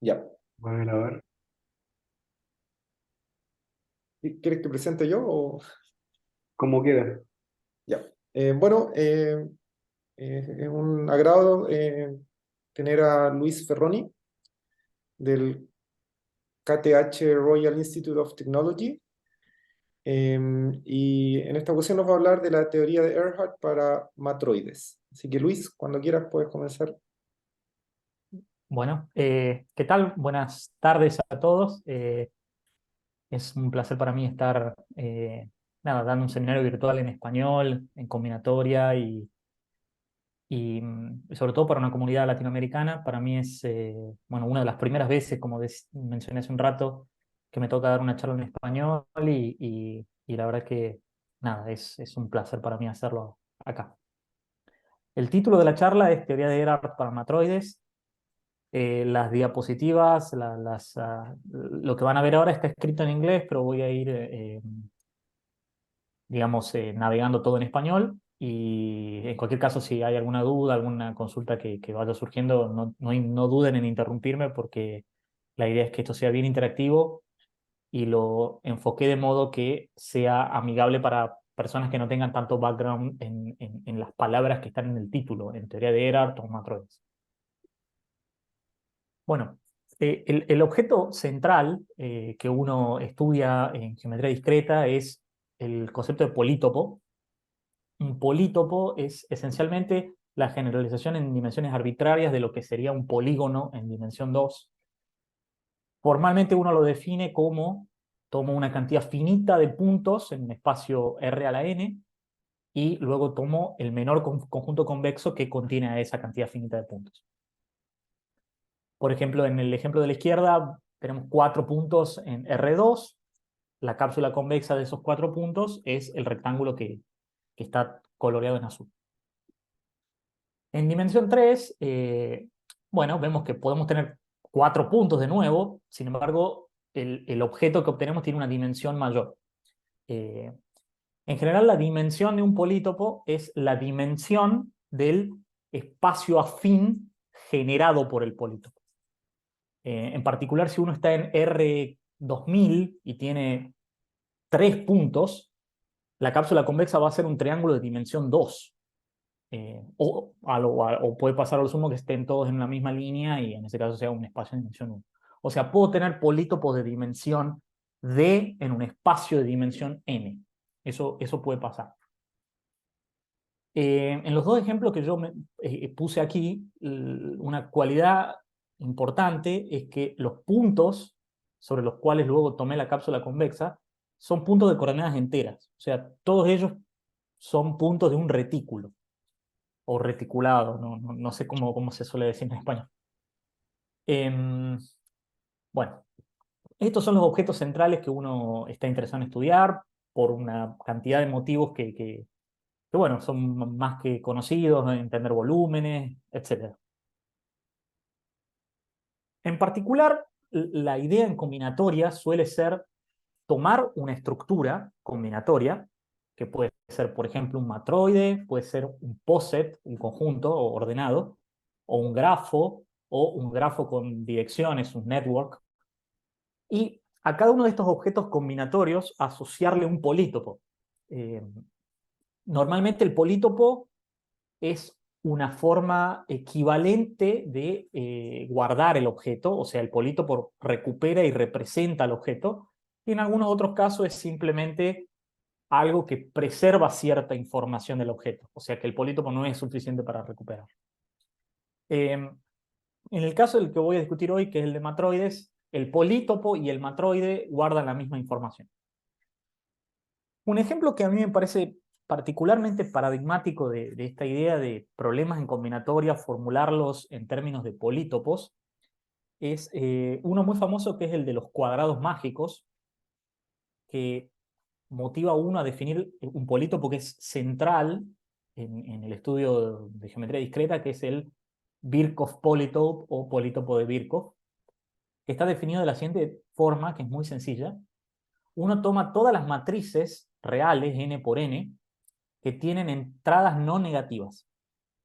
Ya. A ver. ¿Quieres que presente yo o...? Como quieras. Ya. Bueno, es un agrado tener a Luis Ferroni del KTH Royal Institute of Technology. Y en esta ocasión nos va a hablar de la teoría de Earhart para matroides. Así que Luis, cuando quieras puedes comenzar. Bueno, ¿qué tal? Buenas tardes a todos. Es un placer para mí estar dando un seminario virtual en español, en combinatoria y sobre todo para una comunidad latinoamericana. Para mí es bueno, una de las primeras veces, como mencioné hace un rato, que me toca dar una charla en español y la verdad que es un placer para mí hacerlo acá. El título de la charla es Teoría de Erhard para matroides. Las diapositivas, lo que van a ver ahora está escrito en inglés, pero voy a ir, digamos, navegando todo en español. Y en cualquier caso, si hay alguna duda, alguna consulta que vaya surgiendo, no duden en interrumpirme porque la idea es que esto sea bien interactivo y lo enfoqué de modo que sea amigable para personas que no tengan tanto background en las palabras que están en el título, en teoría de Erhard o matroides. Bueno, el objeto central que uno estudia en geometría discreta es el concepto de polítopo. Un polítopo es esencialmente la generalización en dimensiones arbitrarias de lo que sería un polígono en dimensión 2. Formalmente uno lo define como tomo una cantidad finita de puntos en un espacio R a la n y luego tomo el menor conjunto convexo que contiene a esa cantidad finita de puntos. Por ejemplo, en el ejemplo de la izquierda tenemos 4 puntos en R2. La cápsula convexa de esos 4 puntos es el rectángulo que está coloreado en azul. En dimensión 3, bueno, vemos que podemos tener 4 puntos de nuevo, sin embargo, el objeto que obtenemos tiene una dimensión mayor. Eh, en general, la dimensión de un polítopo es la dimensión del espacio afín generado por el polítopo. En particular, si uno está en R2000 y tiene 3 puntos, la cápsula convexa va a ser un triángulo de dimensión 2. O puede pasar a lo sumo que estén todos en la misma línea y en ese caso sea un espacio de dimensión 1. O sea, puedo tener polítopos de dimensión D en un espacio de dimensión n. Eso puede pasar. En los dos ejemplos que yo puse aquí, una cualidad importante es que los puntos sobre los cuales luego tomé la cápsula convexa son puntos de coordenadas enteras. O sea, todos ellos son puntos de un retículo o reticulado, no sé cómo se suele decir en español. Em, bueno, estos son los objetos centrales que uno está interesado en estudiar por una cantidad de motivos que bueno, son más que conocidos, ¿no? Entender volúmenes, etc. En particular, la idea en combinatoria suele ser tomar una estructura combinatoria, que puede ser, por ejemplo, un matroide, puede ser un poset, un conjunto o ordenado, o un grafo con direcciones, un network, y a cada uno de estos objetos combinatorios asociarle un polítopo. Eh, Normalmente el polítopo es una forma equivalente de guardar el objeto, o sea, el polítopo recupera y representa el objeto, y en algunos otros casos es simplemente algo que preserva cierta información del objeto, o sea que el polítopo no es suficiente para recuperar. En el caso del que voy a discutir hoy, que es el de matroides, el polítopo y el matroide guardan la misma información. Un ejemplo que a mí me parece particularmente paradigmático de esta idea de problemas en combinatoria, formularlos en términos de polítopos, es uno muy famoso que es el de los cuadrados mágicos, que motiva a uno a definir un polítopo que es central en el estudio de geometría discreta, que es el Birkhoff polytope o polítopo de Birkhoff, que está definido de la siguiente forma, que es muy sencilla. Uno toma todas las matrices reales, n por n, que tienen entradas no negativas,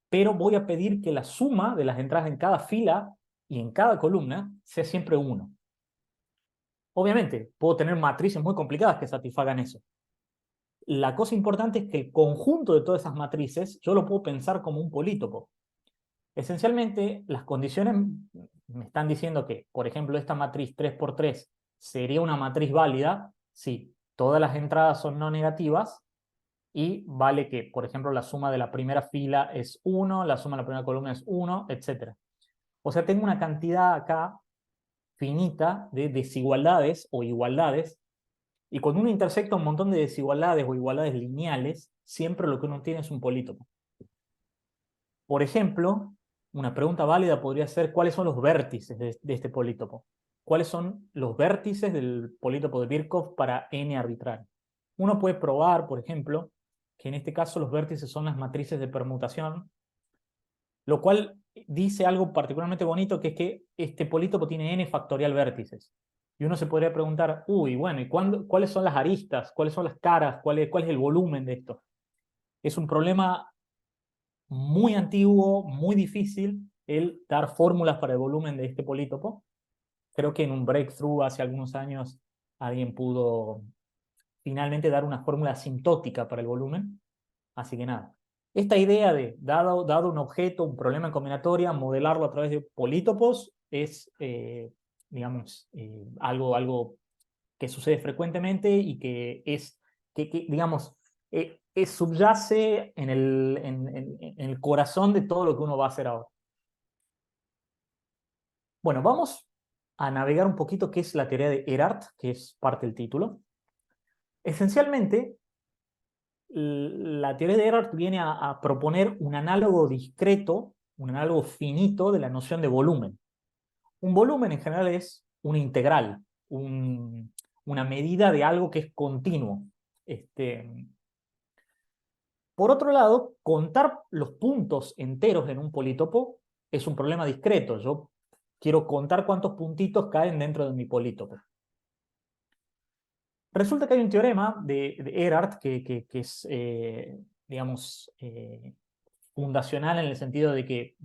pero voy a pedir que la suma de las entradas en cada fila y en cada columna sea siempre 1. Obviamente, puedo tener matrices muy complicadas que satisfagan eso. La cosa importante es que el conjunto de todas esas matrices yo lo puedo pensar como un polítopo. Esencialmente, las condiciones me están diciendo que, por ejemplo, esta matriz 3×3 sería una matriz válida si todas las entradas son no negativas y vale que, por ejemplo, la suma de la primera fila es 1, la suma de la primera columna es 1, etc. O sea, tengo una cantidad acá finita de desigualdades o igualdades, y cuando uno intersecta un montón de desigualdades o igualdades lineales, siempre lo que uno tiene es un polítopo. Por ejemplo, una pregunta válida podría ser ¿cuáles son los vértices de este polítopo? ¿Cuáles son los vértices del polítopo de Birkhoff para n arbitrario? Uno puede probar, por ejemplo, que en este caso los vértices son las matrices de permutación, lo cual dice algo particularmente bonito, que es que este polítopo tiene n factorial vértices. Y uno se podría preguntar, bueno, ¿y cuáles son las aristas? ¿Cuáles son las caras? ¿Cuál es el volumen de esto? Es un problema muy antiguo, muy difícil, el dar fórmulas para el volumen de este polítopo. Creo que en un breakthrough hace algunos años alguien pudo finalmente dar una fórmula asintótica para el volumen. Así que nada, esta idea de, dado un objeto, un problema en combinatoria, modelarlo a través de polítopos es, digamos, algo que sucede frecuentemente y que es, digamos, subyace en el corazón de todo lo que uno va a hacer ahora. Bueno, vamos a navegar un poquito qué es la teoría de Erhard, que es parte del título. Esencialmente, la teoría de Erhard viene a proponer un análogo discreto, un análogo finito de la noción de volumen. Un volumen en general es una integral, una medida de algo que es continuo. Por otro lado, contar los puntos enteros en un polítopo es un problema discreto. Yo quiero contar cuántos puntitos caen dentro de mi polítopo. Resulta que hay un teorema de Erhard que es, digamos, fundacional en el sentido de que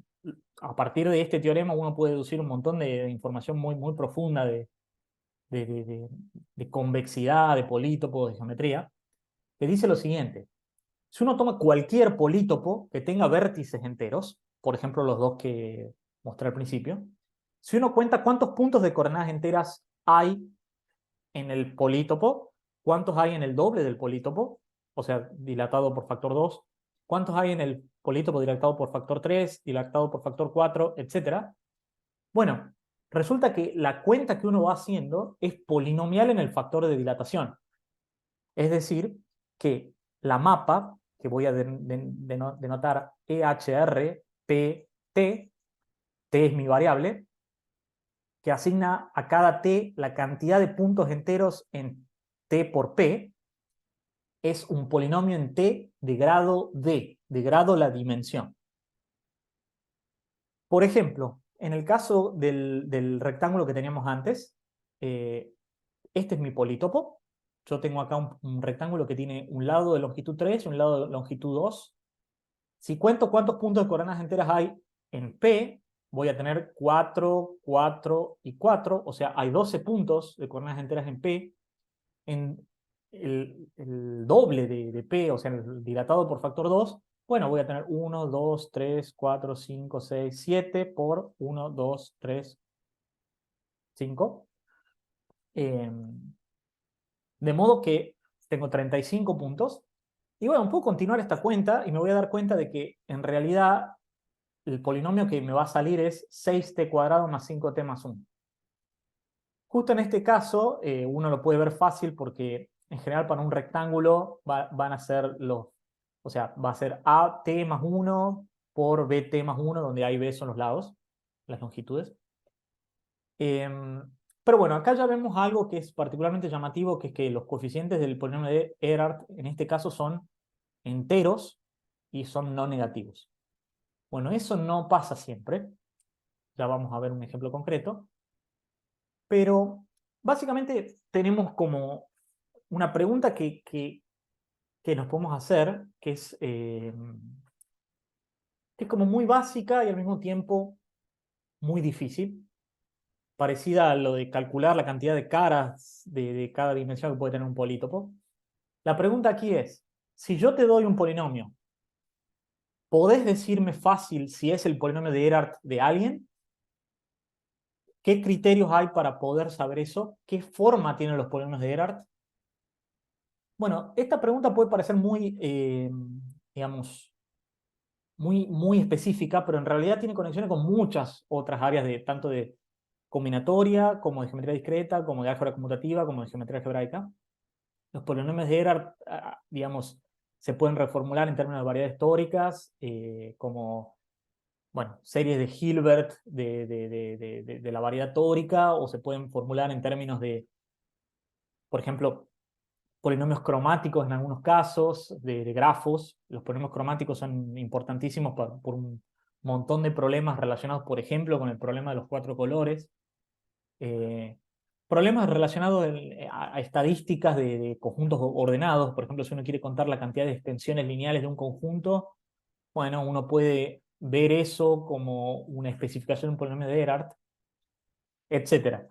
a partir de este teorema uno puede deducir un montón de información muy, muy profunda de convexidad, de polítopos, de geometría, que dice lo siguiente. Si uno toma cualquier polítopo que tenga vértices enteros, por ejemplo los dos que mostré al principio, si uno cuenta cuántos puntos de coordenadas enteras hay en el polítopo, cuántos hay en el doble del polítopo, o sea, dilatado por factor 2, cuántos hay en el polítopo dilatado por factor 3, dilatado por factor 4, etc. Bueno, resulta que la cuenta que uno va haciendo es polinomial en el factor de dilatación. Es decir, que la mapa, que voy a denotar EHR, P, T es mi variable, que asigna a cada T la cantidad de puntos enteros en T por P, es un polinomio en T de grado D, de grado la dimensión. Por ejemplo, en el caso del rectángulo que teníamos antes, este es mi polítopo. Yo tengo acá un rectángulo que tiene un lado de longitud 3 y un lado de longitud 2. Si cuento cuántos puntos de coordenadas enteras hay en P, voy a tener 4, 4 y 4. O sea, hay 12 puntos de coordenadas enteras en P. En el doble de P, o sea, el dilatado por factor 2, bueno, voy a tener 1, 2, 3, 4, 5, 6, 7 por 1, 2, 3, 5. De modo que tengo 35 puntos. Y bueno, puedo continuar esta cuenta y me voy a dar cuenta de que en realidad el polinomio que me va a salir es 6t² más 5t más 1. Justo en este caso, uno lo puede ver fácil porque en general para un rectángulo van a ser o sea, va a ser AT más 1 por BT más 1, donde A y B son los lados, las longitudes. Pero bueno, acá ya vemos algo que es particularmente llamativo, que es que los coeficientes del polinomio de Erhard en este caso son enteros y son no negativos. Bueno, eso no pasa siempre. Ya vamos a ver un ejemplo concreto. Pero básicamente tenemos como una pregunta que nos podemos hacer, que es como muy básica y al mismo tiempo muy difícil, parecida a lo de calcular la cantidad de caras de cada dimensión que puede tener un polítopo. La pregunta aquí es, si yo te doy un polinomio, ¿podés decirme fácil si es el polinomio de Erhard de alguien? ¿Qué criterios hay para poder saber eso? ¿Qué forma tienen los polinomios de Erhard? Bueno, esta pregunta puede parecer muy, digamos, muy específica, pero en realidad tiene conexiones con muchas otras áreas, tanto de combinatoria, como de geometría discreta, como de álgebra conmutativa, como de geometría algebraica. Los polinomios de Erhard, digamos, se pueden reformular en términos de variedades tóricas, como, bueno, series de Hilbert de la variedad tórica, o se pueden formular en términos de, por ejemplo, polinomios cromáticos en algunos casos, de grafos. Los polinomios cromáticos son importantísimos por un montón de problemas relacionados, por ejemplo, con el problema de los 4 colores. Problemas relacionados a estadísticas de conjuntos ordenados. Por ejemplo, si uno quiere contar la cantidad de extensiones lineales de un conjunto, bueno, uno puede ver eso como una especificación de un polinomio de Erhard, etc.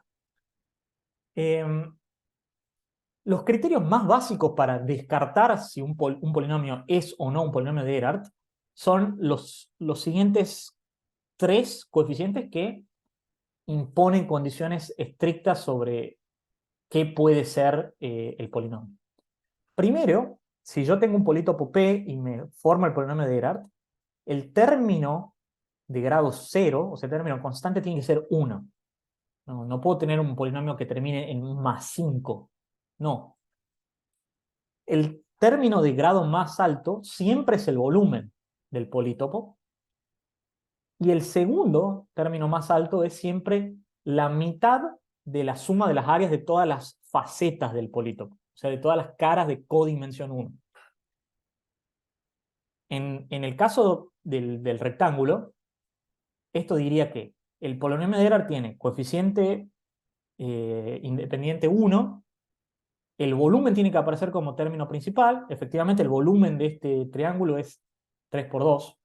Los criterios más básicos para descartar si un polinomio es o no un polinomio de Erhard son los siguientes 3 coeficientes que imponen condiciones estrictas sobre qué puede ser el polinomio. Primero, si yo tengo un polítopo P y me forma el polinomio de Erhard, el término de grado 0, o sea, el término constante, tiene que ser 1. No puedo tener un polinomio que termine en un más 5. No. El término de grado más alto siempre es el volumen del polítopo. Y el segundo término más alto es siempre la mitad de la suma de las áreas de todas las facetas del polítopo, o sea, de todas las caras de codimensión 1. En el caso del rectángulo, esto diría que el polinomio de Erhard tiene coeficiente independiente 1, el volumen tiene que aparecer como término principal, efectivamente el volumen de este triángulo es 3 por 2,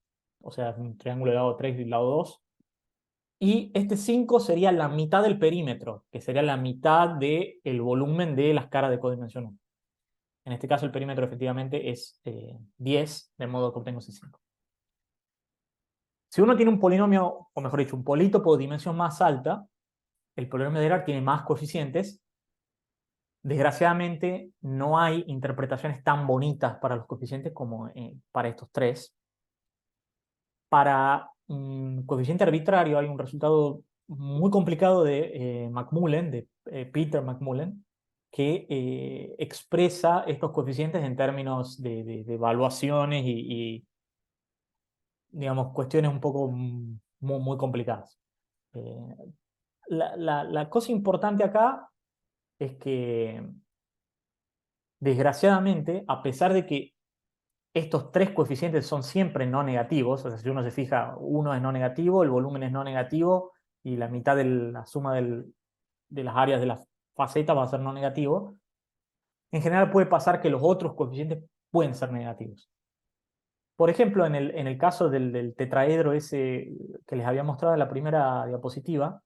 o sea, es un triángulo de lado 3 y lado 2, y este 5 sería la mitad del perímetro, que sería la mitad del volumen de las caras de codimensión 1. En este caso el perímetro efectivamente es 10, de modo que obtengo ese 5. Si uno tiene un polinomio, o mejor dicho, un polítopo de dimensión más alta, el polinomio de Erhard tiene más coeficientes. Desgraciadamente no hay interpretaciones tan bonitas para los coeficientes como para estos 3. Para un coeficiente arbitrario hay un resultado muy complicado de McMullen, de Peter McMullen, que expresa estos coeficientes en términos de evaluaciones y, digamos, cuestiones un poco muy complicadas. La cosa importante acá es que, desgraciadamente, a pesar de que estos 3 coeficientes son siempre no negativos, o sea, si uno se fija, uno es no negativo, el volumen es no negativo, y la mitad de la suma de las áreas de la faceta va a ser no negativo, en general puede pasar que los otros coeficientes pueden ser negativos. Por ejemplo, en el caso del tetraedro ese que les había mostrado en la primera diapositiva,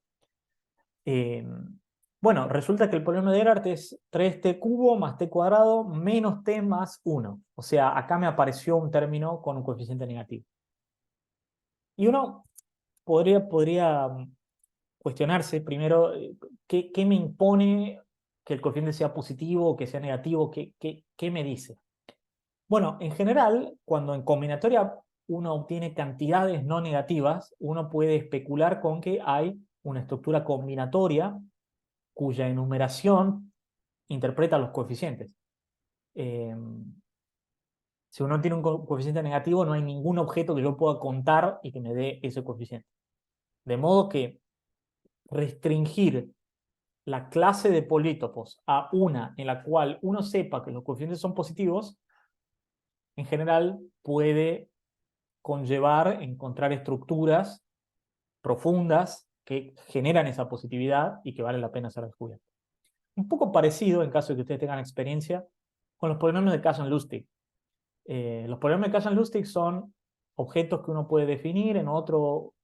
bueno, resulta que el polinomio de Erhard es 3t cubo más t cuadrado menos t más 1. O sea, acá me apareció un término con un coeficiente negativo. Y uno podría cuestionarse primero, ¿qué me impone que el coeficiente sea positivo o que sea negativo? ¿Qué me dice? Bueno, en general, cuando en combinatoria uno obtiene cantidades no negativas, uno puede especular con que hay una estructura combinatoria cuya enumeración interpreta los coeficientes. Si uno tiene un coeficiente negativo, no hay ningún objeto que yo pueda contar y que me dé ese coeficiente. De modo que restringir la clase de polítopos a una en la cual uno sepa que los coeficientes son positivos, en general puede conllevar encontrar estructuras profundas que generan esa positividad y que vale la pena ser descubiertas. Un poco parecido, en caso de que ustedes tengan experiencia, con los polinomios de Kazan-Lustig. Los polinomios de Kazan-Lustig son objetos que uno puede definir en otro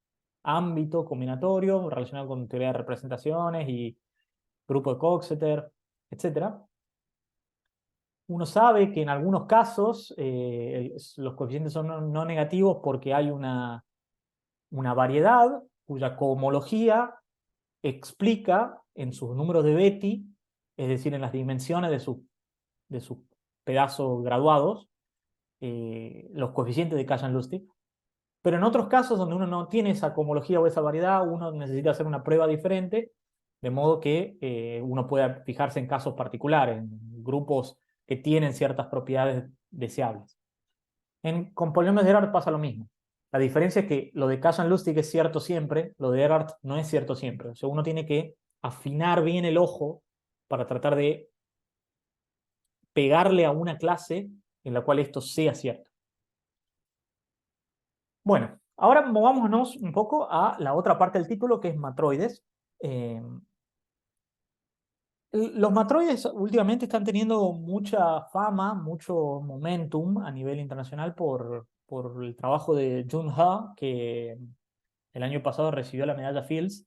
ámbito combinatorio relacionado con teoría de representaciones y grupo de Coxeter, etc. Uno sabe que en algunos casos los coeficientes son no negativos porque hay una variedad cuya cohomología explica en sus números de Betti, es decir, en las dimensiones de sus pedazos graduados, los coeficientes de Kajan-Lustig. Pero en otros casos donde uno no tiene esa cohomología o esa variedad, uno necesita hacer una prueba diferente, de modo que uno pueda fijarse en casos particulares, en grupos que tienen ciertas propiedades deseables. Con polinomios de Erhard pasa lo mismo. La diferencia es que lo de Kajan-Lustig es cierto siempre, lo de Erhard no es cierto siempre. O sea, uno tiene que afinar bien el ojo para tratar de pegarle a una clase en la cual esto sea cierto. Bueno, ahora movámonos un poco a la otra parte del título, que es matroides. Los matroides últimamente están teniendo mucha fama, mucho momentum a nivel internacional por el trabajo de Jun Ha, que el año pasado recibió la medalla Fields.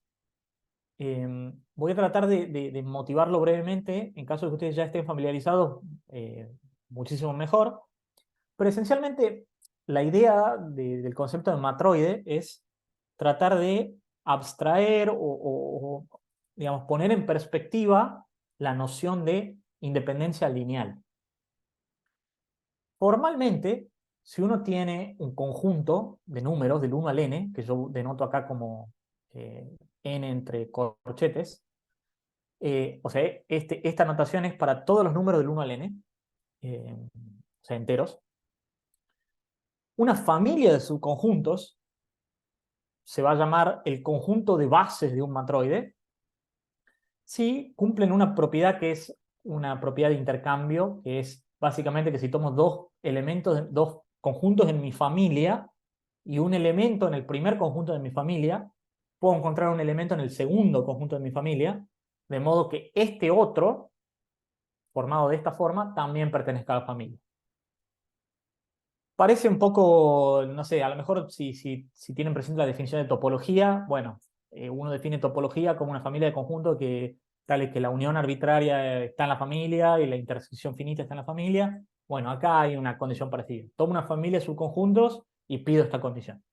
Voy a tratar de motivarlo brevemente, en caso de que ustedes ya estén familiarizados, muchísimo mejor. Pero esencialmente la idea del concepto de matroide es tratar de abstraer digamos, poner en perspectiva la noción de independencia lineal. Formalmente, si uno tiene un conjunto de números del 1 al n, que yo denoto acá como n entre corchetes, o sea, esta notación es para todos los números del 1 al n, o sea, enteros. Una familia de subconjuntos se va a llamar el conjunto de bases de un matroide si cumplen una propiedad que es una propiedad de intercambio, que es básicamente que si tomo dos elementos, dos conjuntos en mi familia y un elemento en el primer conjunto de mi familia, puedo encontrar un elemento en el segundo conjunto de mi familia, de modo que este otro, formado de esta forma, también pertenezca a la familia. Parece un poco, no sé, a lo mejor si tienen presente la definición de topología, bueno, uno define topología como una familia de conjuntos que tal es que la unión arbitraria está en la familia y la intersección finita está en la familia. Bueno, acá hay una condición parecida. Tomo una familia de subconjuntos y pido esta condición.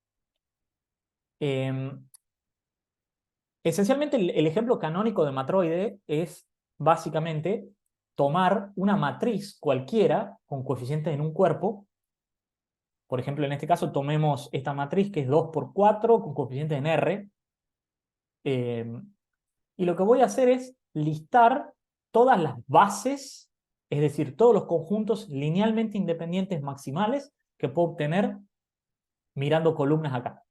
Esencialmente el ejemplo canónico de matroide es básicamente tomar una matriz cualquiera con coeficientes en un cuerpo. Por ejemplo, en este caso tomemos esta matriz que es 2 por 4 con coeficientes en R. Y lo que voy a hacer es listar todas las bases, es decir, todos los conjuntos linealmente independientes maximales que puedo obtener mirando columnas acá.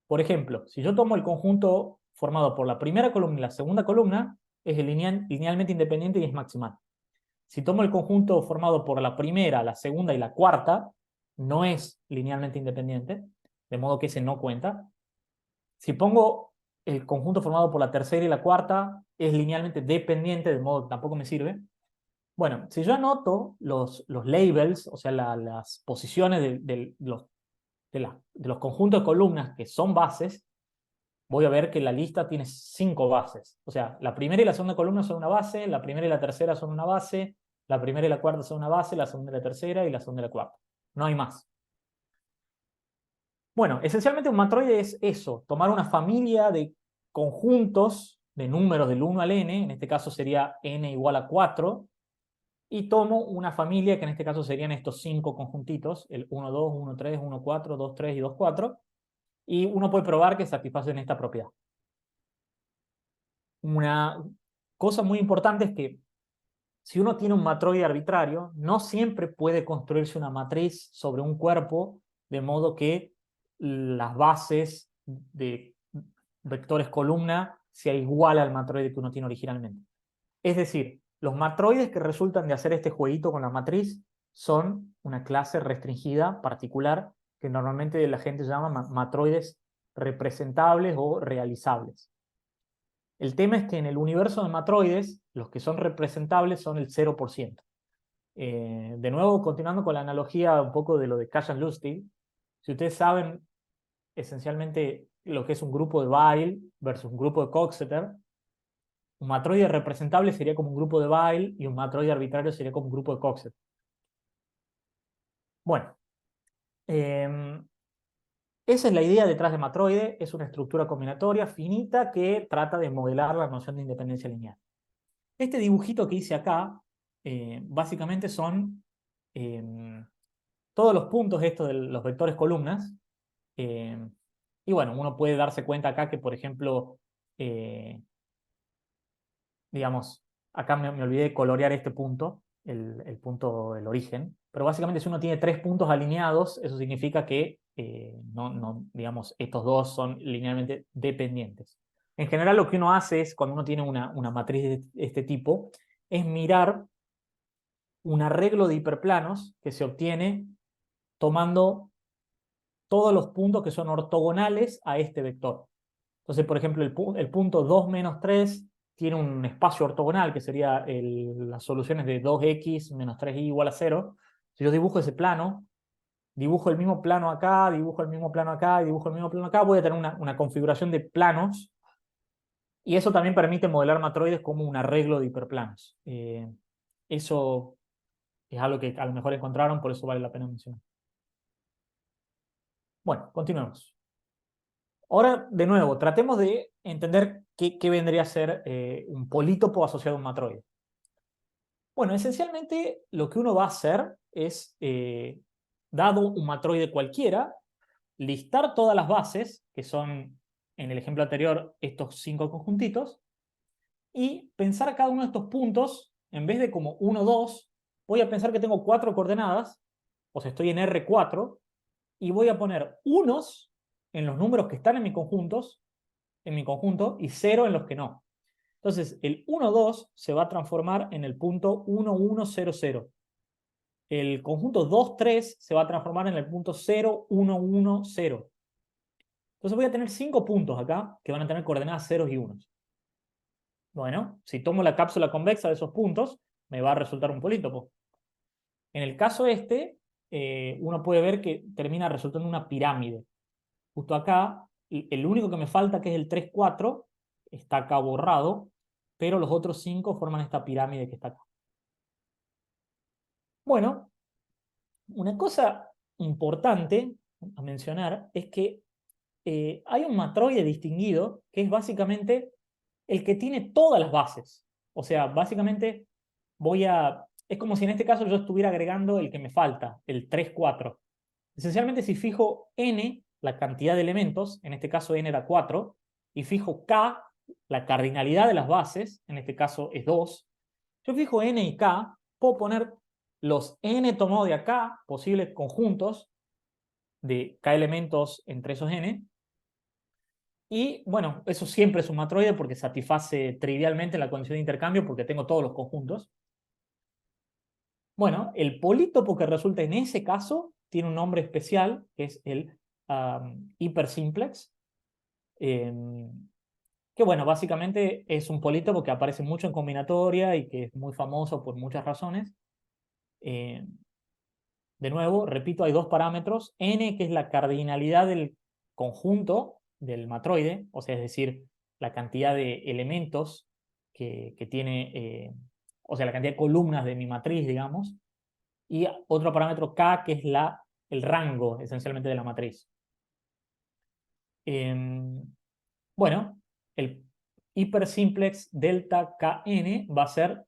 Por ejemplo, si yo tomo el conjunto formado por la primera columna y la segunda columna, es linealmente independiente y es maximal. Si tomo el conjunto formado por la primera, la segunda y la cuarta, no es linealmente independiente, de modo que ese no cuenta. Si pongo el conjunto formado por la tercera y la cuarta, es linealmente dependiente, de modo que tampoco me sirve. Bueno, si yo anoto los labels, o sea, las posiciones de los conjuntos de columnas que son bases, voy a ver que la lista tiene 5 bases. O sea, la primera y la segunda columna son una base, la primera y la tercera son una base, la primera y la cuarta son una base, la segunda y la tercera y la segunda y la cuarta. No hay más. Bueno, esencialmente un matroide es eso, tomar una familia de conjuntos de números del 1 al n, en este caso sería n igual a 4, y tomo una familia que en este caso serían estos 5 conjuntitos, el 1, 2, 1, 3, 1, 4, 2, 3 y 2, 4, y uno puede probar que satisfacen esta propiedad. Una cosa muy importante es que si uno tiene un matroide arbitrario, no siempre puede construirse una matriz sobre un cuerpo de modo que las bases de vectores columna sea igual al matroide que uno tiene originalmente. Es decir, los matroides que resultan de hacer este jueguito con la matriz son una clase restringida particular que normalmente la gente llama matroides representables o realizables. El tema es que en el universo de matroides, los que son representables son el 0%. De nuevo, continuando con la analogía un poco de lo de Kajan-Lustig, si ustedes saben, esencialmente lo que es un grupo de Weyl versus un grupo de Coxeter. Un matroide representable sería como un grupo de Weyl y un matroide arbitrario sería como un grupo de Coxeter. Bueno, esa es la idea detrás de matroide. Es una estructura combinatoria finita que trata de modelar la noción de independencia lineal. Este dibujito que hice acá, básicamente son todos los puntos estos de los vectores columnas. Y bueno, uno puede darse cuenta acá que, por ejemplo, digamos, acá me olvidé de colorear este punto, el punto del origen, pero básicamente si uno tiene 3 puntos alineados, eso significa que digamos, estos dos son linealmente dependientes. En general lo que uno hace es, cuando uno tiene una matriz de este tipo, es mirar un arreglo de hiperplanos que se obtiene tomando todos los puntos que son ortogonales a este vector. Entonces, por ejemplo, el punto 2 menos 3 tiene un espacio ortogonal, que sería las soluciones de 2x menos 3y igual a 0. Si yo dibujo ese plano, dibujo el mismo plano acá, dibujo el mismo plano acá, y dibujo el mismo plano acá, voy a tener una configuración de planos, y eso también permite modelar matroides como un arreglo de hiperplanos. Eso es algo que a lo mejor encontraron, por eso vale la pena mencionar. Bueno, continuemos. Ahora, de nuevo, tratemos de entender qué vendría a ser un polítopo asociado a un matroide. Bueno, esencialmente lo que uno va a hacer es, dado un matroide cualquiera, listar todas las bases, que son, en el ejemplo anterior, estos 5 conjuntitos, y pensar cada uno de estos puntos, en vez de como 1, 2, voy a pensar que tengo 4 coordenadas, o sea, estoy en R4, y voy a poner unos en los números que están en mi conjunto, y 0 en los que no. Entonces, el 1, 2 se va a transformar en el punto 1, 1, 0, 0. El conjunto 2, 3 se va a transformar en el punto 0, 1, 1, 0. Entonces voy a tener 5 puntos acá que van a tener coordenadas ceros y unos. Bueno, si tomo la cápsula convexa de esos puntos, me va a resultar un polítopo. En el caso este, uno puede ver que termina resultando una pirámide. Justo acá, el único que me falta, que es el 3, 4, está acá borrado, pero los otros 5 forman esta pirámide que está acá. Bueno, una cosa importante a mencionar es que hay un matroide distinguido que es básicamente el que tiene todas las bases. O sea, básicamente es como si en este caso yo estuviera agregando el que me falta, el 3, 4. Esencialmente, si fijo n, la cantidad de elementos, en este caso n era 4, y fijo k, la cardinalidad de las bases, en este caso es 2, yo fijo n y k, puedo poner los n tomados de acá, posibles conjuntos de k elementos entre esos n, y bueno, eso siempre es un matroide porque satisface trivialmente la condición de intercambio porque tengo todos los conjuntos. Bueno, el polítopo que resulta en ese caso tiene un nombre especial, que es el hipersimplex, que bueno, básicamente es un polítopo que aparece mucho en combinatoria y que es muy famoso por muchas razones. De nuevo, repito, hay 2 parámetros, n, que es la cardinalidad del conjunto del matroide, o sea, es decir, la cantidad de elementos que tiene, o sea, la cantidad de columnas de mi matriz, digamos, y otro parámetro k, que es el rango, esencialmente, de la matriz. Bueno, el hipersimplex delta kn va a ser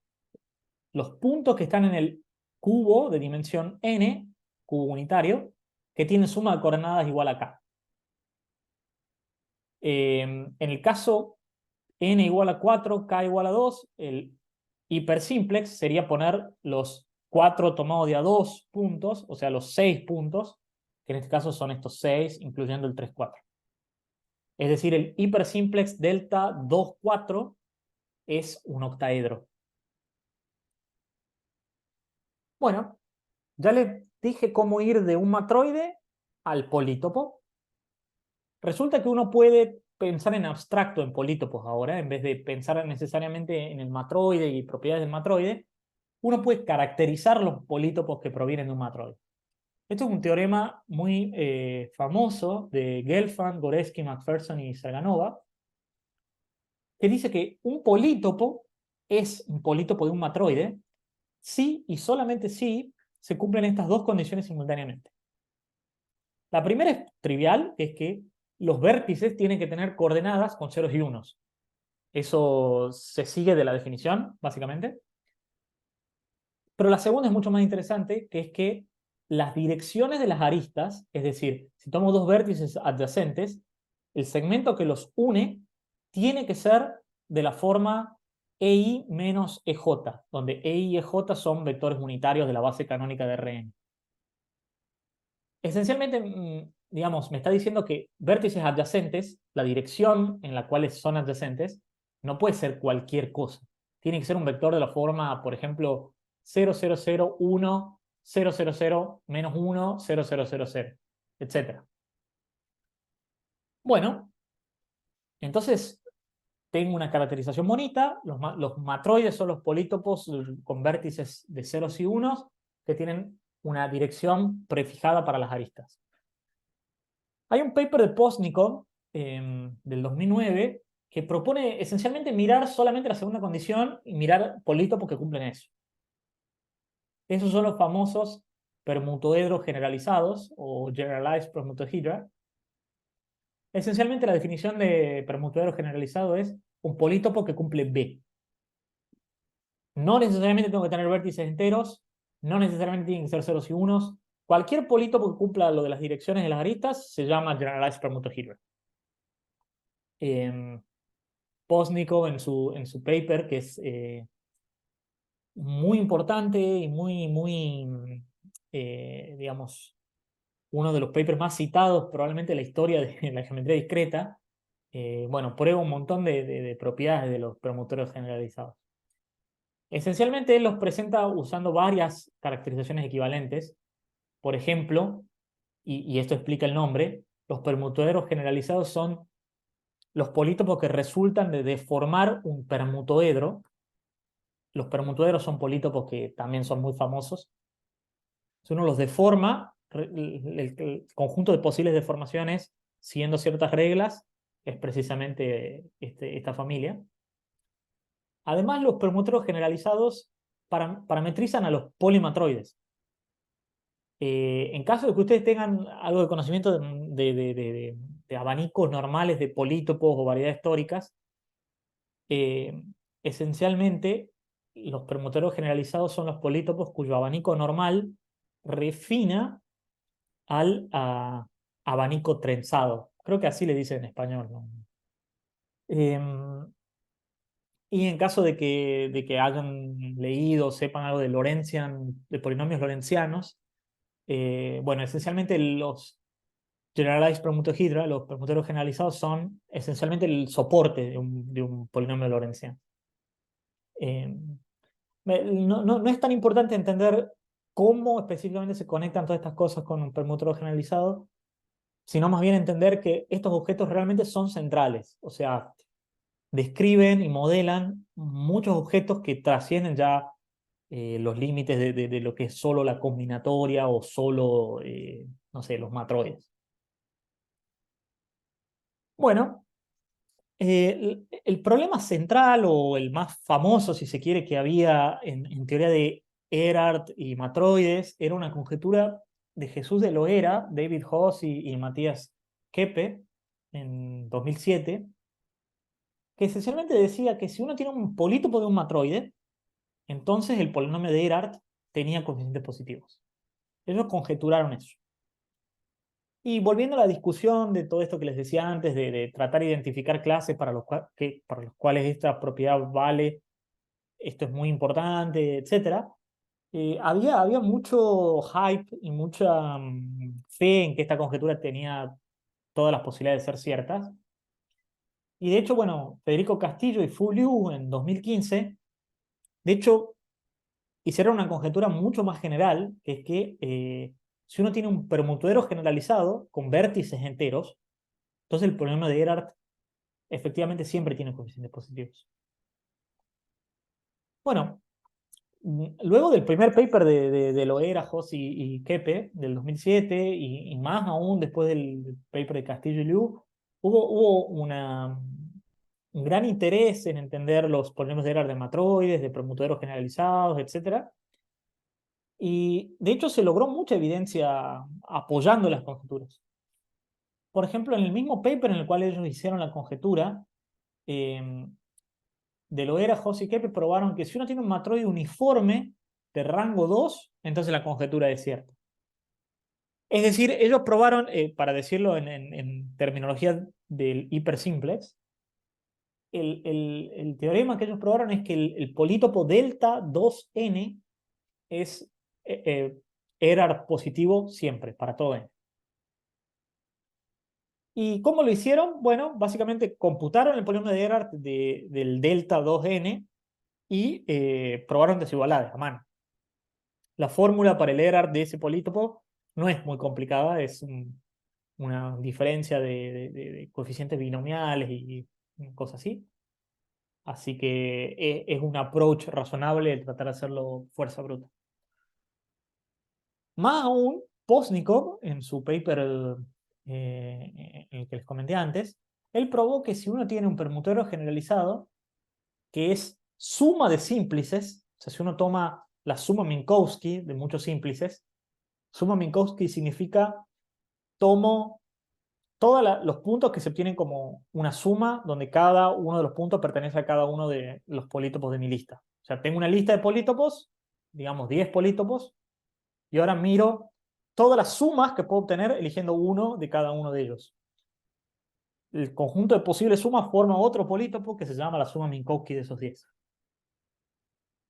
los puntos que están en el cubo de dimensión n, cubo unitario, que tienen suma de coordenadas igual a k. En el caso n igual a 4, k igual a 2, el hipersimplex sería poner los 4 tomados de a 2 puntos, o sea, los 6 puntos, que en este caso son estos 6, incluyendo el 3, 4. Es decir, el hipersimplex delta 2, 4 es un octaedro. Bueno, ya les dije cómo ir de un matroide al polítopo. Resulta que uno puede pensar en abstracto en polítopos ahora, en vez de pensar necesariamente en el matroide y propiedades del matroide, uno puede caracterizar los polítopos que provienen de un matroide. Esto es un teorema muy famoso de Gelfand, Goreski, McPherson y Serganova, que dice que un polítopo es un polítopo de un matroide si y solamente si se cumplen estas dos condiciones simultáneamente. La primera es trivial, es que los vértices tienen que tener coordenadas con ceros y unos. Eso se sigue de la definición, básicamente. Pero la segunda es mucho más interesante, que es que las direcciones de las aristas, es decir, si tomo dos vértices adyacentes, el segmento que los une tiene que ser de la forma EI menos EJ, donde EI y EJ son vectores unitarios de la base canónica de Rn. Esencialmente, digamos, me está diciendo que vértices adyacentes, la dirección en la cual son adyacentes, no puede ser cualquier cosa. Tiene que ser un vector de la forma, por ejemplo, 0, 0, 0, 1, 0, 0, 0, menos 1, 0, 0, 0, 0, etc. Bueno, entonces tengo una caracterización bonita. Los matroides son los polítopos con vértices de ceros y unos que tienen una dirección prefijada para las aristas. Hay un paper de Postnikov del 2009 que propone esencialmente mirar solamente la segunda condición y mirar polítopos que cumplen eso. Esos son los famosos permutoedros generalizados o generalized permutohedra. Esencialmente la definición de permutoedro generalizado es un polítopo que cumple B. No necesariamente tengo que tener vértices enteros, no necesariamente tienen que ser ceros y unos. Cualquier polítopo que cumpla lo de las direcciones de las aristas se llama generalized permutohedra. Postnikov en su paper, que es muy importante y digamos, uno de los papers más citados probablemente en la historia de la geometría discreta, bueno, prueba un montón de propiedades de los permutorios generalizados. Esencialmente él los presenta usando varias caracterizaciones equivalentes. Por ejemplo, y esto explica el nombre, los permutoedros generalizados son los polítopos que resultan de deformar un permutoedro. Los permutoedros son polítopos que también son muy famosos. Si uno los deforma, el conjunto de posibles deformaciones, siguiendo ciertas reglas, es precisamente esta familia. Además, los permutoedros generalizados parametrizan a los polimatroides. En caso de que ustedes tengan algo de conocimiento de abanicos normales de polítopos o variedades tóricas, esencialmente los permutoedros generalizados son los polítopos cuyo abanico normal refina al abanico trenzado. Creo que así le dicen en español, ¿no? Y en caso de que hayan leído, sepan algo de Lorentzian, de polinomios lorentzianos, bueno, esencialmente los generalized permutohedra, los permutoedros generalizados, son esencialmente el soporte de un polinomio lorentziano. No es tan importante entender cómo específicamente se conectan todas estas cosas con un permutoedro generalizado, sino más bien entender que estos objetos realmente son centrales, o sea, describen y modelan muchos objetos que trascienden ya los límites de lo que es solo la combinatoria o solo, no sé, los matroides. Bueno, el problema central o el más famoso, si se quiere, que había en teoría de Erhard y matroides era una conjetura de Jesús de Loera, David Hoss y Matías Keppe en 2007, que esencialmente decía que si uno tiene un polítopo de un matroide, entonces el polinomio de Erhard tenía coeficientes positivos. Ellos conjeturaron eso. Y volviendo a la discusión de todo esto que les decía antes, de tratar de identificar clases para los cuales esta propiedad vale, esto es muy importante, etc. Había mucho hype y mucha fe en que esta conjetura tenía todas las posibilidades de ser ciertas. Y de hecho, bueno, Federico Castillo y Fu Liu en 2015, de hecho, hicieron una conjetura mucho más general, que es que si uno tiene un permutoedro generalizado con vértices enteros, entonces el polinomio de Erhard efectivamente siempre tiene coeficientes positivos. Bueno, luego del primer paper de Loera, Hoss y Kepe del 2007, y más aún después del paper de Castillo y Liu, hubo un gran interés en entender los problemas de Erhard de matroides, de permuteros generalizados, etc. Y de hecho se logró mucha evidencia apoyando las conjeturas. Por ejemplo, en el mismo paper en el cual ellos hicieron la conjetura, de Loera, Hoss y Kepe probaron que si uno tiene un matroide uniforme de rango 2, entonces la conjetura es cierta. Es decir, ellos probaron, para decirlo en terminología del hipersimplex, el teorema que ellos probaron es que el polítopo delta 2n es Erhard positivo siempre, para todo n. ¿Y cómo lo hicieron? Bueno, básicamente computaron el polinomio de Erhard del delta 2n y probaron desigualdades a mano. La fórmula para el Erhard de ese polítopo no es muy complicada, es una diferencia de coeficientes binomiales y cosas así. Así que es un approach razonable el tratar de hacerlo fuerza bruta. Más aún, Postnikov, en su paper en el que les comenté antes, él probó que si uno tiene un permutero generalizado, que es suma de símplices, o sea, si uno toma la suma Minkowski de muchos símplices, suma Minkowski significa tomo todos los puntos que se obtienen como una suma donde cada uno de los puntos pertenece a cada uno de los polítopos de mi lista. O sea, tengo una lista de polítopos, digamos 10 polítopos, y ahora miro todas las sumas que puedo obtener eligiendo uno de cada uno de ellos. El conjunto de posibles sumas forma otro polítopo que se llama la suma Minkowski de esos 10.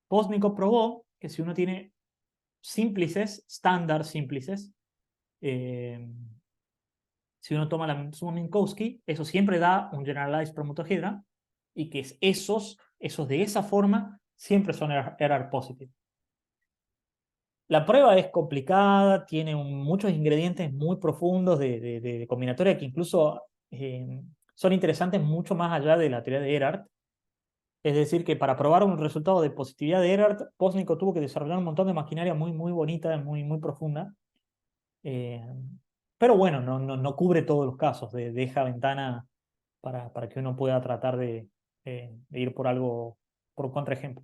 Postnikov probó que si uno tiene símplices, estándar símplices, si uno toma la suma Minkowski, eso siempre da un generalized permutohedra, y que esos de esa forma siempre son Erhard positive. La prueba es complicada, tiene muchos ingredientes muy profundos de combinatoria que incluso son interesantes mucho más allá de la teoría de Erhard. Es decir, que para probar un resultado de positividad de Erhard, Postnikov tuvo que desarrollar un montón de maquinaria muy, muy bonita, muy, muy profunda. Pero bueno, no cubre todos los casos, deja ventana para que uno pueda tratar de ir por algo, por un contraejemplo.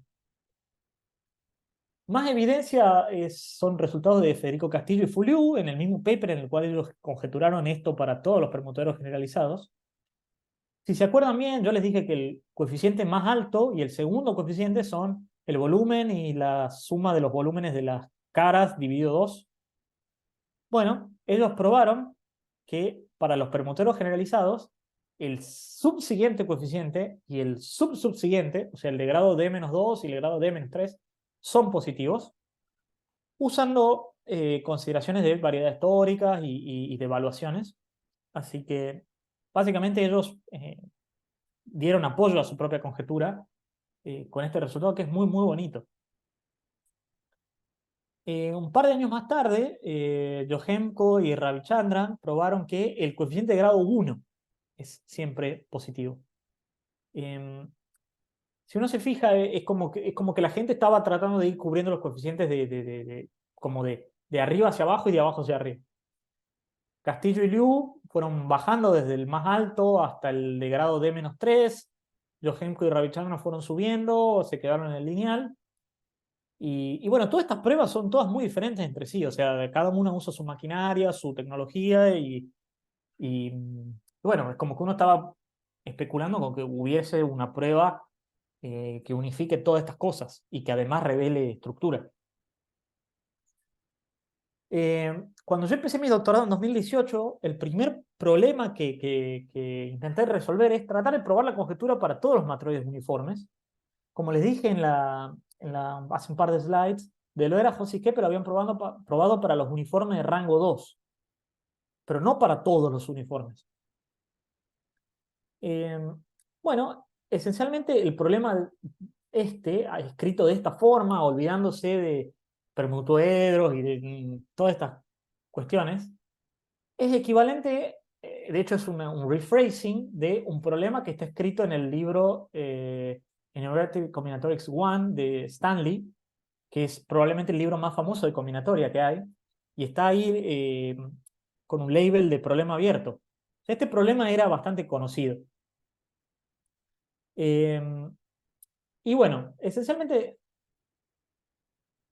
Más evidencia son resultados de Federico Castillo y Fuliu en el mismo paper en el cual ellos conjeturaron esto para todos los permuteros generalizados. Si se acuerdan bien, yo les dije que el coeficiente más alto y el segundo coeficiente son el volumen y la suma de los volúmenes de las caras dividido 2. Bueno, ellos probaron que para los permuteros generalizados, el subsiguiente coeficiente y el subsubsiguiente, o sea, el de grado D-2 y el de grado D-3, son positivos, usando consideraciones de variedades históricas y de evaluaciones. Así que, básicamente, ellos dieron apoyo a su propia conjetura con este resultado que es muy, muy bonito. Un par de años más tarde, Johemko y Ravichandran probaron que el coeficiente de grado 1 es siempre positivo. Si uno se fija, es como que la gente estaba tratando de ir cubriendo los coeficientes como de arriba hacia abajo y de abajo hacia arriba. Castillo y Liu fueron bajando desde el más alto hasta el de grado D-3. Johemko y Ravichandran fueron subiendo, se quedaron en el lineal. Y bueno, todas estas pruebas son todas muy diferentes entre sí, o sea, cada una usa su maquinaria, su tecnología y bueno, es como que uno estaba especulando con que hubiese una prueba que unifique todas estas cosas y que además revele estructura. Cuando yo empecé mi doctorado en 2018, el primer problema que intenté resolver es tratar de probar la conjetura para todos los matroides uniformes. Como les dije hace un par de slides, de Loera, Hoss y Kepe lo habían probado para los uniformes de rango 2, pero no para todos los uniformes. Bueno, esencialmente el problema escrito de esta forma, olvidándose de permutoedros y de todas estas cuestiones, es equivalente, de hecho es un rephrasing de un problema que está escrito en el libro Innovative Combinatorics 1 de Stanley, que es probablemente el libro más famoso de combinatoria que hay, y está ahí con un label de problema abierto. Este problema era bastante conocido. Y bueno, esencialmente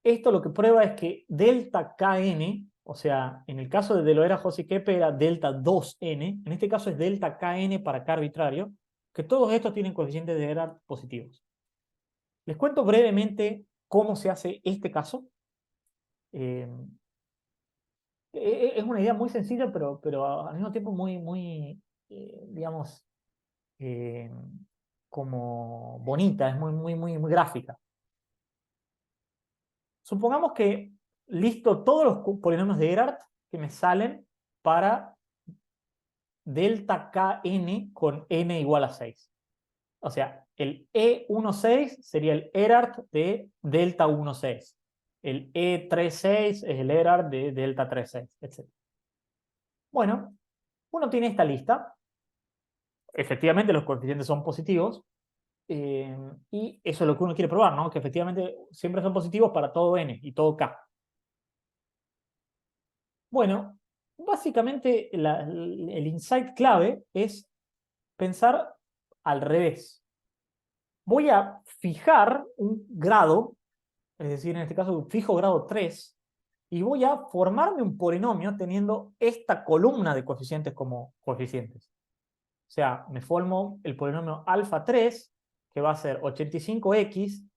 esto lo que prueba es que delta Kn, o sea, en el caso de Loera-José-Keppe era delta 2n, en este caso es delta Kn para K arbitrario, que todos estos tienen coeficientes de Erhard positivos. Les cuento brevemente cómo se hace este caso. Eh, es una idea muy sencilla, pero al mismo tiempo muy digamos, eh, como bonita, es muy gráfica. Supongamos que listo todos los polinomios de Erhard que me salen para delta Kn con n igual a 6. O sea, el E16 sería el Erhard de delta 16. El E36 es el Erhard de delta 36, etc. Bueno, uno tiene esta lista. Efectivamente, los coeficientes son positivos. Y eso es lo que uno quiere probar, ¿no? Que efectivamente siempre son positivos para todo n y todo k. Bueno, básicamente el insight clave es pensar al revés. Voy a fijar un grado, es decir, en este caso fijo grado 3, y voy a formarme un polinomio teniendo esta columna de coeficientes como coeficientes. O sea, me formo el polinomio alfa 3, que va a ser 85x,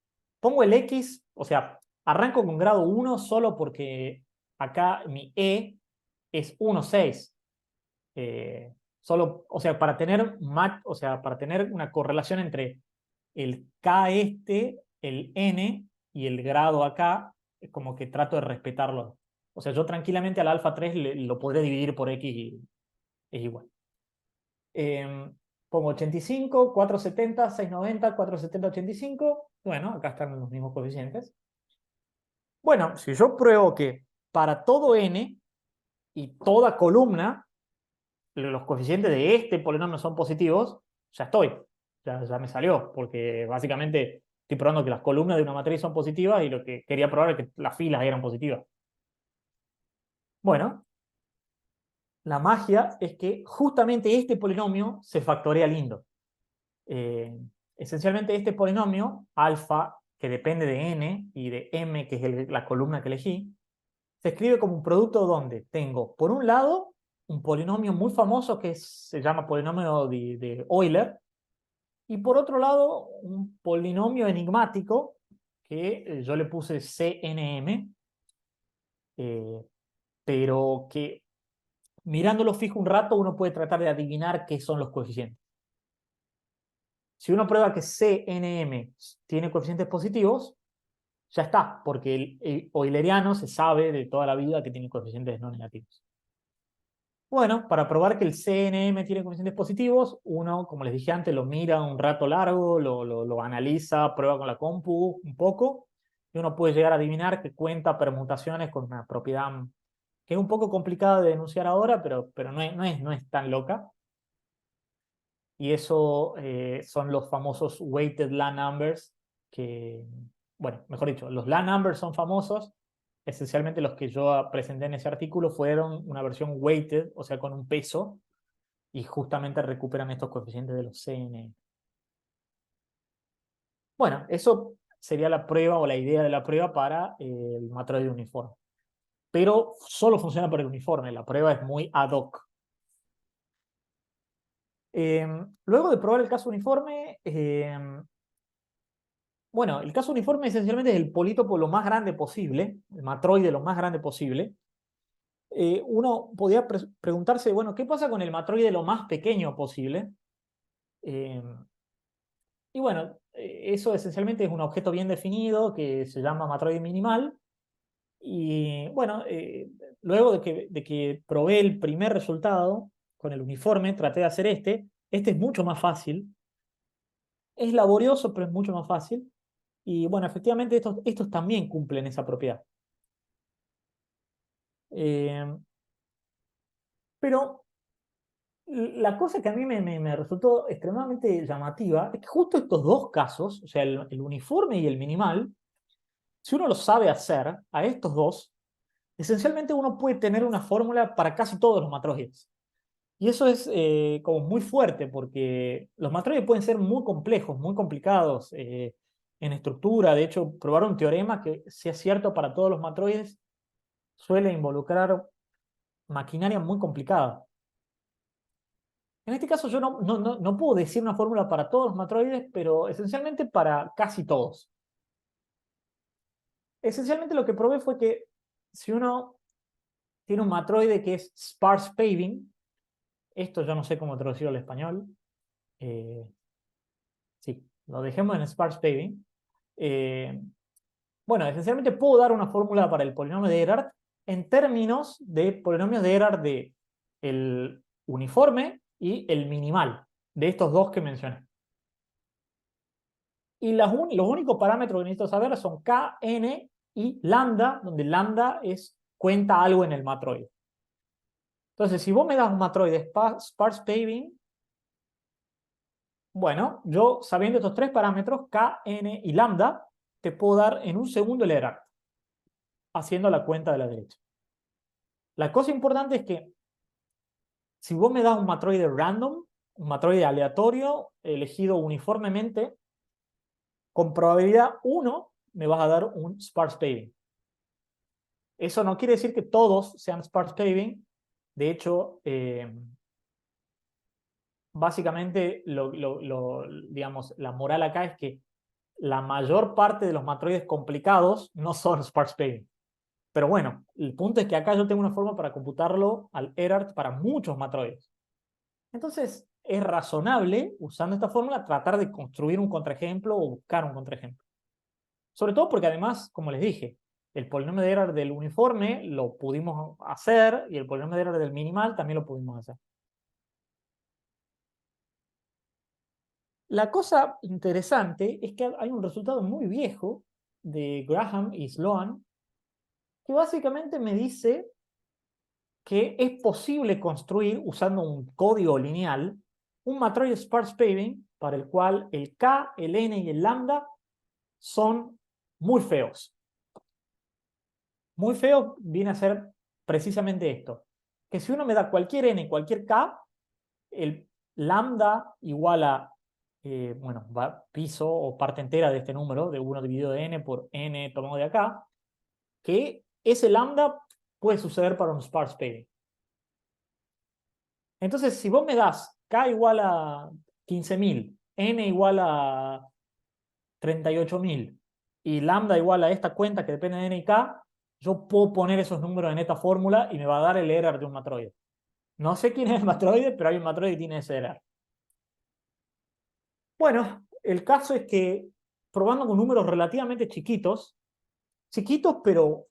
pongo el x, o sea, arranco con grado 1 solo porque acá mi e es 1,6. Solo, o sea, para tener una correlación entre el K este, el N y el grado acá, es como que trato de respetarlo. O sea, yo tranquilamente al alfa 3 lo podré dividir por X y es igual. Pongo 85, 470, 690, 470, 85. Bueno, acá están los mismos coeficientes. Bueno, si yo pruebo que para todo n y toda columna los coeficientes de este polinomio son positivos, ya estoy. Ya me salió, porque básicamente estoy probando que las columnas de una matriz son positivas y lo que quería probar es que las filas eran positivas. Bueno, la magia es que justamente este polinomio se factorea lindo. Esencialmente este polinomio, alfa, que depende de n, y de m, que es la columna que elegí, se escribe como un producto donde tengo, por un lado, un polinomio muy famoso que se llama polinomio de Euler, y por otro lado, un polinomio enigmático que yo le puse CNM, eh, pero que mirándolo fijo un rato uno puede tratar de adivinar qué son los coeficientes. Si uno prueba que CNM tiene coeficientes positivos, ya está, porque el euleriano se sabe de toda la vida que tiene coeficientes no negativos. Bueno, para probar que el CNM tiene coeficientes positivos, uno, como les dije antes, lo mira un rato largo, lo analiza, prueba con la compu un poco, y uno puede llegar a adivinar que cuenta permutaciones con una propiedad que es un poco complicada de denunciar ahora, pero no es tan loca. Y eso son los famosos weighted Land numbers, que, bueno, mejor dicho, los Land numbers son famosos. Esencialmente los que yo presenté en ese artículo fueron una versión weighted, o sea, con un peso, y justamente recuperan estos coeficientes de los CN. Bueno, eso sería la prueba o la idea de la prueba para el matroide uniforme. Pero solo funciona para el uniforme, la prueba es muy ad hoc. Luego de probar el caso uniforme, bueno, el caso uniforme esencialmente es el polítopo lo más grande posible, el matroide lo más grande posible. Uno podría preguntarse, bueno, ¿qué pasa con el matroide lo más pequeño posible? Eh, y bueno, eso esencialmente es un objeto bien definido que se llama matroide minimal. Y bueno, luego de que probé el primer resultado con el uniforme, traté de hacer este. Este es mucho más fácil. Es laborioso, pero es mucho más fácil. Y bueno, efectivamente estos también cumplen esa propiedad. Eh, pero la cosa que a mí me resultó extremadamente llamativa es que justo estos dos casos, o sea, el uniforme y el minimal, si uno lo sabe hacer, a estos dos, esencialmente uno puede tener una fórmula para casi todos los matroides. Y eso es como muy fuerte, porque los matroides pueden ser muy complejos, muy complicados en estructura. De hecho, probar un teorema que sea cierto para todos los matroides suele involucrar maquinaria muy complicada. En este caso yo no puedo decir una fórmula para todos los matroides, pero esencialmente para casi todos. Esencialmente lo que probé fue que si uno tiene un matroide que es sparse paving, esto yo no sé cómo traducirlo al español, eh, sí, lo dejemos en sparse paving. Bueno, esencialmente puedo dar una fórmula para el polinomio de Erhard en términos de polinomios de Erhard de el uniforme y el minimal, de estos dos que mencioné. Y los únicos parámetros que necesito saber son K, N y lambda, donde lambda cuenta algo en el matroide. Entonces, si vos me das un matroide sparse paving, bueno, yo sabiendo estos tres parámetros, K, N y lambda, te puedo dar en un segundo el Erhard, haciendo la cuenta de la derecha. La cosa importante es que si vos me das un matroide random, un matroide aleatorio, elegido uniformemente, con probabilidad 1 me vas a dar un sparse paving. Eso no quiere decir que todos sean sparse paving. De hecho, básicamente, digamos, la moral acá es que la mayor parte de los matroides complicados no son sparse paving. Pero bueno, el punto es que acá yo tengo una forma para computarlo al Erhard para muchos matroides. Entonces, es razonable, usando esta fórmula, tratar de construir un contraejemplo o buscar un contraejemplo. Sobre todo porque además, como les dije, el polinomio de Erhard del uniforme lo pudimos hacer y el polinomio de Erhard del minimal también lo pudimos hacer. La cosa interesante es que hay un resultado muy viejo de Graham y Sloan que básicamente me dice que es posible construir, usando un código lineal, un matroide sparse paving para el cual el K, el N y el lambda son muy feos. Muy feo viene a ser precisamente esto, que si uno me da cualquier N y cualquier K, el lambda igual a, bueno, piso o parte entera de este número, de 1 dividido de N por N tomado de acá, que ese lambda puede suceder para un sparse paving. Entonces, si vos me das K igual a 15.000, N igual a 38.000 y lambda igual a esta cuenta que depende de N y K, yo puedo poner esos números en esta fórmula y me va a dar el Erhard de un matroide. No sé quién es el matroide, pero hay un matroide que tiene ese Erhard. Bueno, el caso es que probando con números relativamente chiquitos pero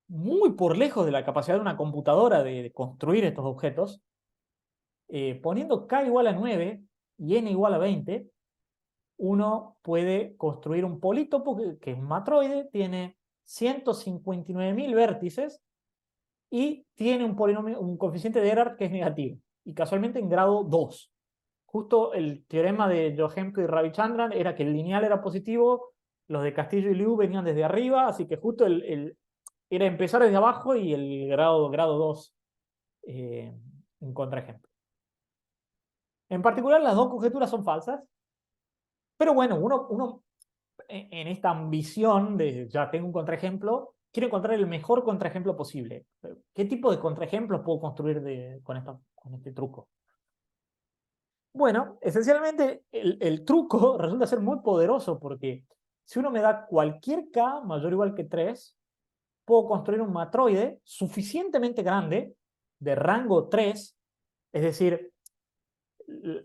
muy por lejos de la capacidad de una computadora de construir estos objetos, poniendo K igual a 9 y N igual a 20, uno puede construir un polítopo que es un matroide, tiene 159.000 vértices y tiene un polinomio, un coeficiente de Erhard que es negativo, y casualmente en grado 2. Justo el teorema de Johemko y Ravichandran era que el lineal era positivo, los de Castillo y Liu venían desde arriba, así que justo era empezar desde abajo y el grado 2 un contraejemplo. En particular, las dos conjeturas son falsas, pero bueno, uno en esta ambición de ya tengo un contraejemplo, quiero encontrar el mejor contraejemplo posible. ¿Qué tipo de contraejemplos puedo construir con este truco? Bueno, esencialmente el truco resulta ser muy poderoso porque si uno me da cualquier K mayor o igual que 3, puedo construir un matroide suficientemente grande de rango 3, es decir,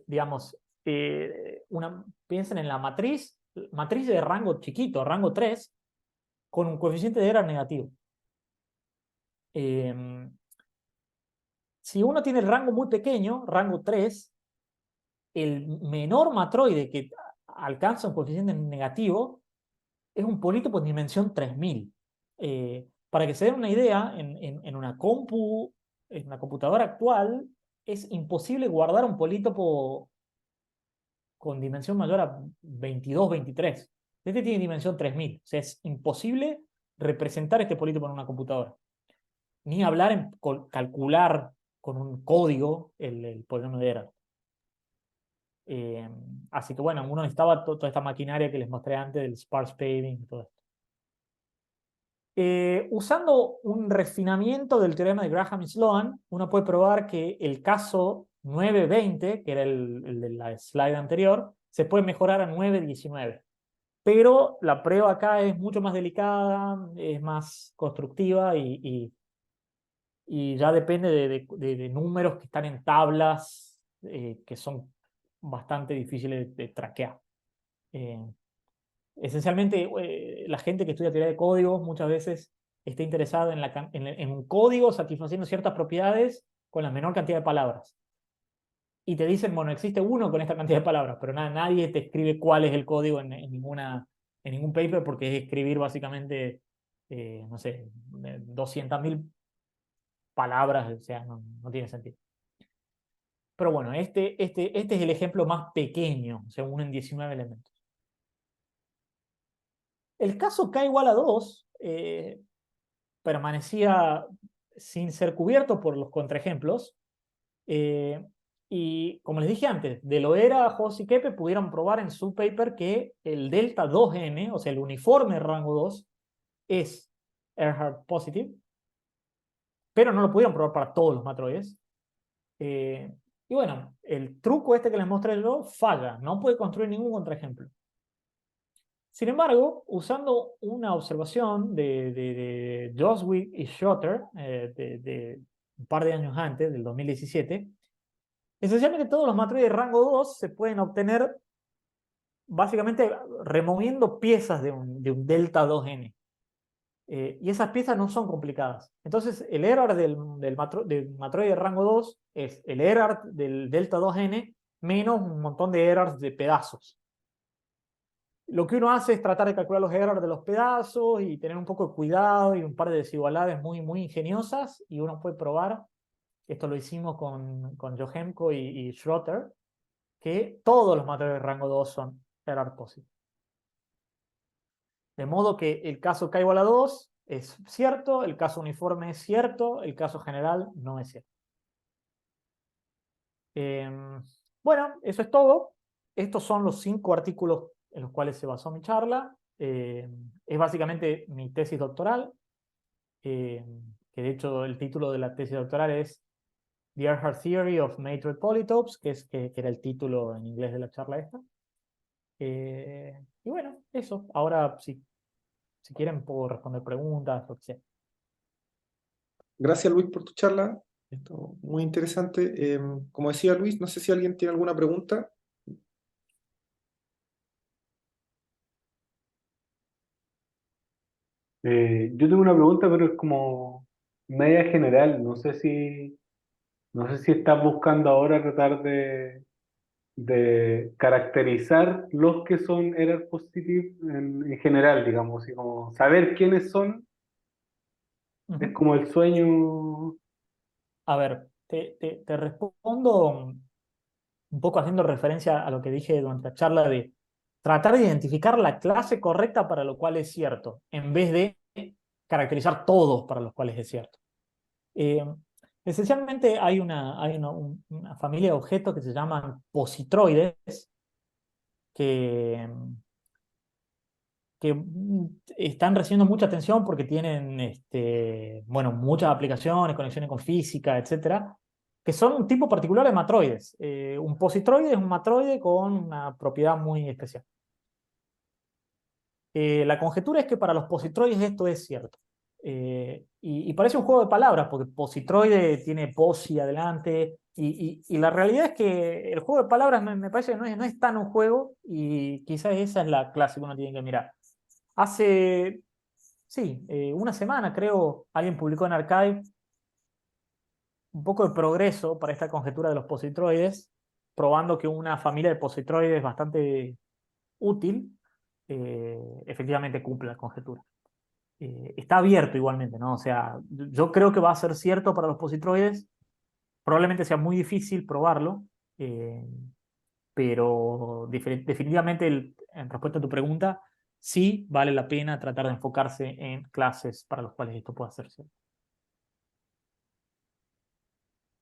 digamos, piensen en la matriz de rango chiquito, rango 3, con un coeficiente de Erhard negativo. Si uno tiene el rango muy pequeño, rango 3, el menor matroide que alcanza un coeficiente negativo es un polítopo en dimensión 3000. Para que se den una idea, en una computadora actual, es imposible guardar un polítopo con dimensión mayor a 22, 23. Este tiene dimensión 3000. O sea, es imposible representar este polítopo en una computadora. Ni hablar en calcular con un código el polinomio de Erhard. Así que bueno, uno necesitaba toda esta maquinaria que les mostré antes del sparse paving y todo esto. Usando un refinamiento del teorema de Graham y Sloan, uno puede probar que el caso 920, que era el de la slide anterior, se puede mejorar a 919. Pero la prueba acá es mucho más delicada, es más constructiva y ya depende de números que están en tablas que son bastante difíciles de traquear. Esencialmente, la gente que estudia teoría de códigos muchas veces está interesada en un código satisfaciendo ciertas propiedades con la menor cantidad de palabras. Y te dicen, bueno, existe uno con esta cantidad de palabras, pero nadie te escribe cuál es el código en ningún paper, porque es escribir básicamente, no sé, 200.000 palabras, o sea, no tiene sentido. Pero bueno, este es el ejemplo más pequeño, o sea, uno en 19 elementos. El caso k igual a 2 permanecía sin ser cubierto por los contraejemplos. Y como les dije antes, de Loera, Hoss y Keppe pudieron probar en su paper que el delta 2n, o sea, el uniforme de rango 2, es Erhard positive, pero no lo pudieron probar para todos los matroides. Y bueno, el truco este que les mostré yo falla, no puede construir ningún contraejemplo. Sin embargo, usando una observación de Joswick y Schotter de un par de años antes, del 2017, esencialmente todos los matroides de rango 2 se pueden obtener básicamente removiendo piezas de un delta 2n. Y esas piezas no son complicadas. Entonces, el error del matroide de rango 2 es el error del delta 2n menos un montón de errors de pedazos. Lo que uno hace es tratar de calcular los errors de los pedazos y tener un poco de cuidado y un par de desigualdades muy, muy ingeniosas, y uno puede probar, esto lo hicimos con Johemko y Schroeter, que todos los matroides de rango 2 son error positive. De modo que el caso k igual a 2 es cierto, el caso uniforme es cierto, el caso general no es cierto. Bueno, eso es todo. Estos son los 5 artículos en los cuales se basó mi charla. Es básicamente mi tesis doctoral, que de hecho el título de la tesis doctoral es The Erhard Theory of Matroid Polytopes, que era el título en inglés de la charla esta. Y bueno, eso. Ahora, si quieren, puedo responder preguntas, lo que sea. Gracias, Luis, por tu charla. Esto muy interesante. Como decía Luis, no sé si alguien tiene alguna pregunta. Yo tengo una pregunta, pero es como media general. No sé si estás buscando ahora tratar de caracterizar los que son error positive en general, digamos, y como saber quiénes son, es como el sueño. A ver, te respondo un poco haciendo referencia a lo que dije durante la charla de tratar de identificar la clase correcta para lo cual es cierto, en vez de caracterizar todos para los cuales es cierto. Eh, Esencialmente hay una familia de objetos que se llaman positroides que, que están recibiendo mucha atención porque tienen bueno, muchas aplicaciones, conexiones con física, etcétera, que son un tipo particular de matroides. Un positroide es un matroide con una propiedad muy especial. La conjetura es que para los positroides esto es cierto. Y parece un juego de palabras, porque positroide tiene posi adelante, y la realidad es que el juego de palabras me parece que no es tan un juego, y quizás esa es la clase que uno tiene que mirar. Hace, sí, una semana creo, alguien publicó en Archive un poco de progreso para esta conjetura de los positroides, probando que una familia de positroides bastante útil efectivamente cumple la conjetura. Está abierto igualmente, ¿no? O sea, yo creo que va a ser cierto para los positroides, probablemente sea muy difícil probarlo, pero definitivamente, en respuesta a tu pregunta, sí vale la pena tratar de enfocarse en clases para los cuales esto pueda hacerse.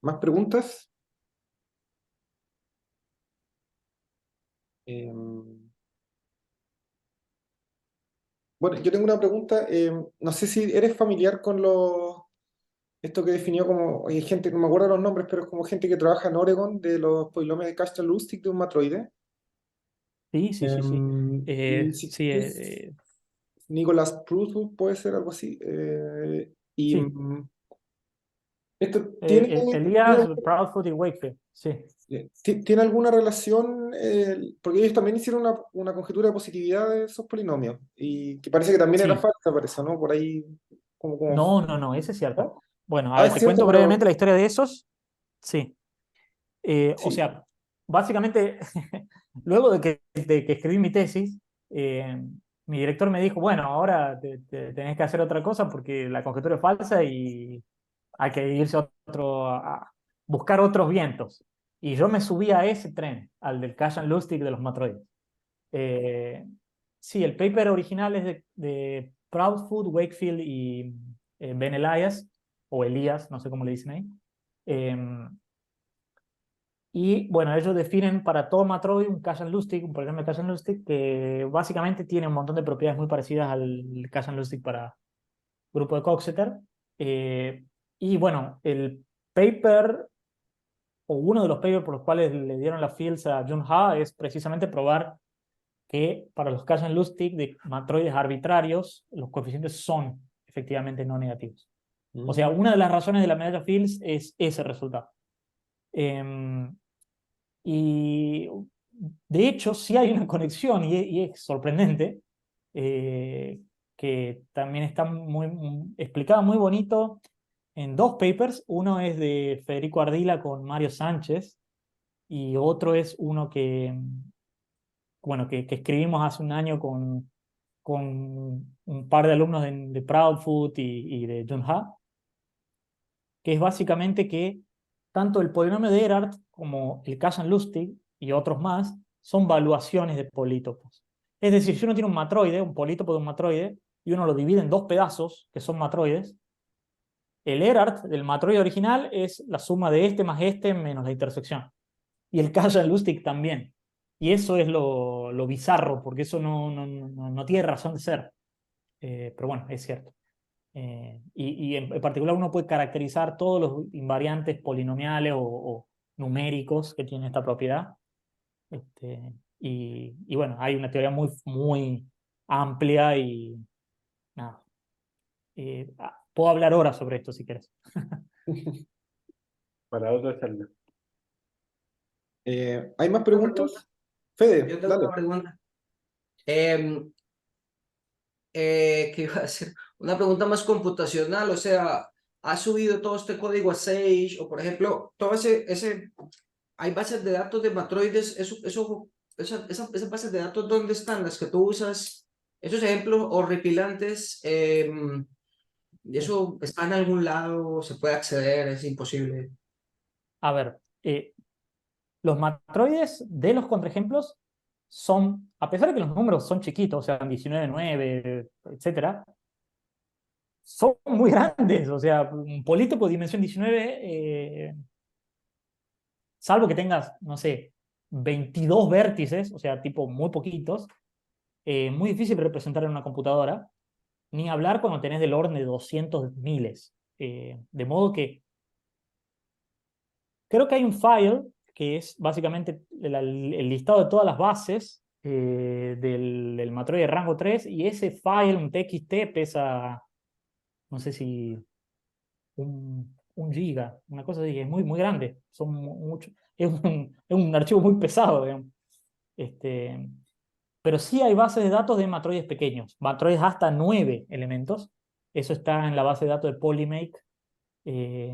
¿Más preguntas? Em, bueno, yo tengo una pregunta. No sé si eres familiar con esto que definió como, hay gente, no me acuerdo los nombres, pero es como gente que trabaja en Oregon de los polinomios de Castro-Lustig de un matroide. Sí, sí, sí, sí. Y si Sí, Nicholas Prusa puede ser algo así. sí. Esto tiene, Elías, Proudfoot y Wakefield. Sí, ¿Tiene alguna relación? Porque ellos también hicieron una conjetura de positividad de esos polinomios y que parece que también era sí. falsa, parece, ¿no? Por ahí, No, no, no, ese es cierto. ¿no? Bueno, a Ah, ver, es te cierto, cuento brevemente pero la historia de esos. Sí. O sí. sea, básicamente, luego de que escribí mi tesis, eh, mi director me dijo, bueno, ahora tenés que hacer otra cosa porque la conjetura es falsa y hay que irse a buscar otros vientos. Y yo me subí a ese tren, al del Kajan-Lustig de los matroides. Eh, sí, el paper original es de Proudfoot, Wakefield y Ben Elias, o Elías, no sé cómo le dicen ahí. Eh, y bueno, ellos definen para todo Matroid un Kajan-Lustig, un programa de Kajan-Lustig que básicamente tiene un montón de propiedades muy parecidas al Kajan-Lustig para grupo de Coxeter. Eh, y bueno, el paper o uno de los papers por los cuales le dieron las fields a Jun Ha es precisamente probar que para los Kajan-Lustig de matroides arbitrarios, los coeficientes son efectivamente no negativos. O sea, Mm. una de las razones de la medalla Fields es ese resultado. Eh, y de hecho, sí hay una conexión y es sorprendente, eh, que también está explicada muy bonito en dos papers. Uno es de Federico Ardila con Mario Sánchez y otro es uno que escribimos hace un año con un par de alumnos de Proudfoot y de John Ha, que es básicamente que tanto el polinomio de Erhard como el Kajan-Lustig y otros más son valuaciones de polítopos. Es decir, si uno tiene un matroide, un polítopo de un matroide, y uno lo divide en dos pedazos, que son matroides, el Erhard del matroide original es la suma de este más este menos la intersección. Y el Kajan-Lustig también. Y eso es lo bizarro, porque eso no tiene razón de ser. Pero bueno, es cierto. Y en particular uno puede caracterizar todos los invariantes polinomiales o numéricos que tiene esta propiedad. Y bueno, hay una teoría muy, muy amplia y nada. Puedo hablar horas sobre esto si quieres. Para otra charla. ¿Hay más Una pregunta. preguntas? Yo Fede, tengo dale. una pregunta. ¿Qué iba a hacer? Una pregunta más computacional, o sea, ¿has subido todo este código a Sage? O por ejemplo, todo hay bases de datos de matroides, esas bases de datos, ¿dónde están? Las que tú usas, esos ejemplos horripilantes, ¿eso está en algún lado? ¿Se puede acceder? ¿Es imposible? A ver, los matroides de los contraejemplos son, a pesar de que los números son chiquitos, o sea, 19, 9, etcétera, son muy grandes. O sea, un polítopo de dimensión 19, salvo que tengas, no sé, 22 vértices, o sea, tipo muy poquitos, muy difícil de representar en una computadora, ni hablar cuando tenés del orden de 200 miles. De modo que creo que hay un file que es básicamente el listado de todas las bases del Matroid de rango 3 y ese file, un TXT, pesa, no sé si un giga, una cosa así, es muy, muy grande. Es un archivo muy pesado, digamos. Este, pero sí hay bases de datos de matroides pequeños, matroides hasta 9 elementos. Eso está en la base de datos de Polymake, eh,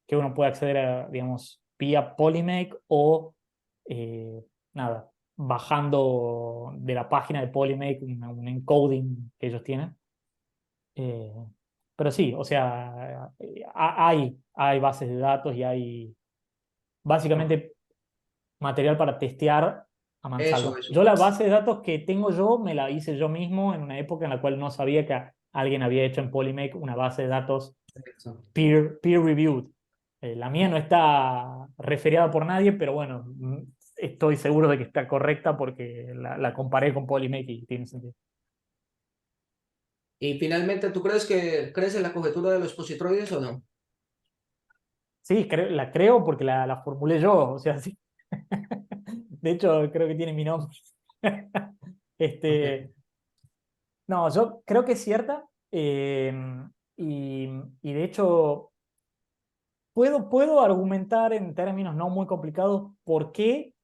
que uno puede acceder a, digamos, vía Polymake o, nada, bajando de la página de Polymake un encoding que ellos tienen. Eh, pero sí, o sea, hay bases de datos y hay básicamente material para testear a mansalva. Eso. Yo la base de datos que tengo yo me la hice yo mismo en una época en la cual no sabía que alguien había hecho en Polymake una base de datos Eso. peer-reviewed. La mía no está referiada por nadie, pero bueno, estoy seguro de que está correcta porque la comparé con Polymake y tiene sentido. Y finalmente, ¿tú crees en la conjetura de los positroides o no? Sí, la creo porque la formulé yo, o sea, sí. De hecho, creo que tiene mi nombre. Ok. Este, no, yo creo que es cierta y, y de hecho puedo argumentar en términos no muy complicados por qué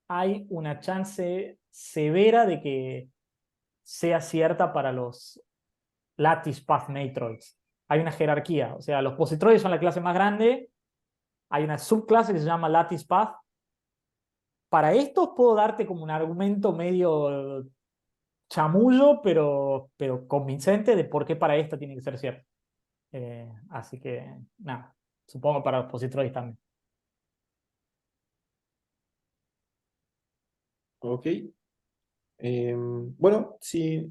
hay una chance severa de que sea cierta para los lattice path matroids. Hay una jerarquía, o sea, los positroides son la clase más grande, hay una subclase que se llama lattice path. Para estos puedo darte como un argumento medio chamullo, pero convincente de por qué para esta tiene que ser cierto. Así que, nada, supongo para los positroides también. Ok. Bueno, si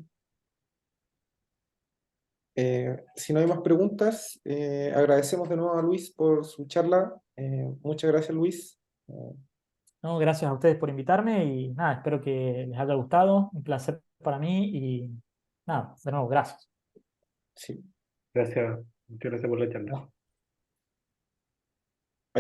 no hay más preguntas, agradecemos de nuevo a Luis por su charla. Muchas gracias, Luis. No, gracias a ustedes por invitarme y nada, espero que les haya gustado. Un placer para mí y nada, de nuevo, gracias. Sí. Gracias, muchas gracias por la charla.